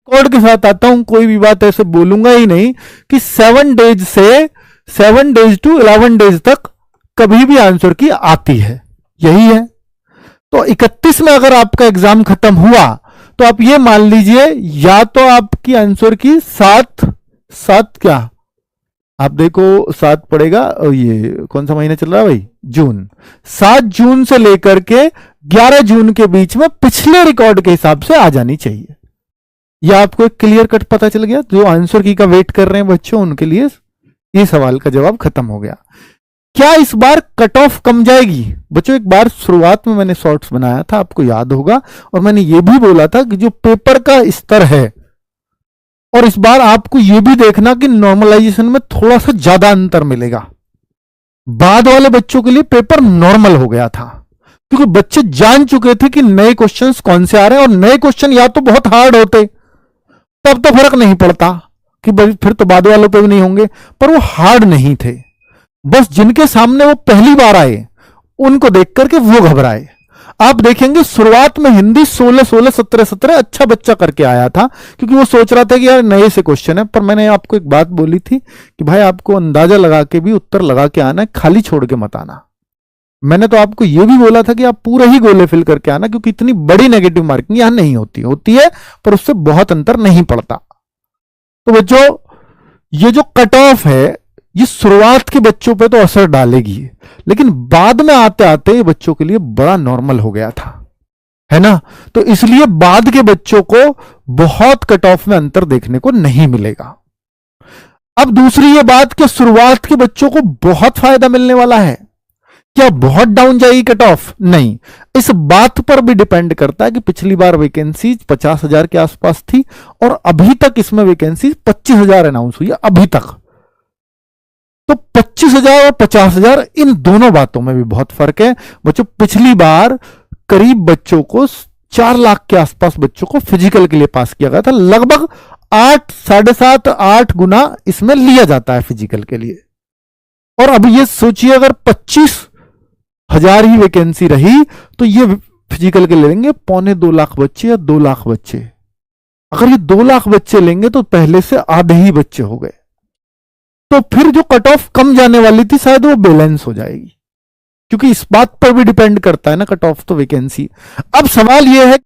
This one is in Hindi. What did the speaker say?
रिकॉर्ड के साथ आता हूं, कोई भी बात ऐसे बोलूंगा ही नहीं कि 7 डेज से 7 डेज to 11 डेज तक कभी भी आंसर की आती है, यही है। तो 31 में अगर आपका एग्जाम खत्म हुआ तो आप ये मान लीजिए, या तो आपकी आंसर की 7 क्या, आप देखो 7 पड़ेगा, ये कौन सा महीना चल रहा है भाई, जून, 7 जून से लेकर के 11 जून के बीच में पिछले रिकॉर्ड के हिसाब से आ जानी चाहिए। यह आपको एक क्लियर कट पता चल गया। जो आंसर की का वेट कर रहे हैं बच्चों, उनके लिए ये सवाल का जवाब खत्म हो गया। क्या इस बार कट ऑफ कम जाएगी? बच्चों एक बार शुरुआत में मैंने शॉर्ट्स बनाया था, आपको याद होगा, और मैंने ये भी बोला था कि जो पेपर का स्तर है, और इस बार आपको यह भी देखना कि नॉर्मलाइजेशन में थोड़ा सा ज्यादा अंतर मिलेगा। बाद वाले बच्चों के लिए पेपर नॉर्मल हो गया था, क्योंकि बच्चे जान चुके थे कि नए क्वेश्चंस कौन से आ रहे हैं, और नए क्वेश्चन या तो बहुत हार्ड होते, तब तो फर्क नहीं पड़ता कि फिर तो बाद वालों पे भी नहीं होंगे, पर वो हार्ड नहीं थे। बस जिनके सामने वो पहली बार आए उनको देख करके वो घबराए। आप देखेंगे शुरुआत में हिंदी 16 17 अच्छा बच्चा करके आया था, क्योंकि वो सोच रहा था कि यार नए से क्वेश्चन है। पर मैंने आपको एक बात बोली थी कि भाई आपको अंदाजा लगा के भी उत्तर लगा के आना है, खाली छोड़ के मत आना। मैंने तो आपको यह भी बोला था कि आप पूरे ही गोले फिल करके आना, क्योंकि इतनी बड़ी नेगेटिव मार्किंग यहां नहीं होती है, पर उससे बहुत अंतर नहीं पड़ता। तो बच्चों ये जो कट ऑफ है, ये शुरुआत के बच्चों पे तो असर डालेगी, लेकिन बाद में आते आते ये बच्चों के लिए बड़ा नॉर्मल हो गया था, है ना। तो इसलिए बाद के बच्चों को बहुत कट ऑफ में अंतर देखने को नहीं मिलेगा। अब दूसरी ये बात कि शुरुआत के बच्चों को बहुत फायदा मिलने वाला है। क्या बहुत डाउन जाएगी कट ऑफ? नहीं, इस बात पर भी डिपेंड करता है कि पिछली बार वैकेंसी 50,000 के आसपास थी, और अभी तक इसमें वैकेंसी 25,000 अनाउंस हुई है अभी तक। तो 25,000 और 50,000, इन दोनों बातों में भी बहुत फर्क है बच्चों। पिछली बार करीब बच्चों को 4 लाख के आसपास बच्चों को फिजिकल के लिए पास किया गया था। लगभग 8 7.5 8 गुना इसमें लिया जाता है फिजिकल के लिए। और अब ये सोचिए अगर 25,000 ही वैकेंसी रही तो ये फिजिकल के ले लेंगे 1.25 लाख बच्चे या 2 लाख बच्चे। अगर ये 2 लाख बच्चे लेंगे तो पहले से आधे ही बच्चे हो गए। तो फिर जो कट ऑफ कम जाने वाली थी शायद वो बैलेंस हो जाएगी, क्योंकि इस बात पर भी डिपेंड करता है ना कट ऑफ तो वैकेंसी। अब सवाल यह है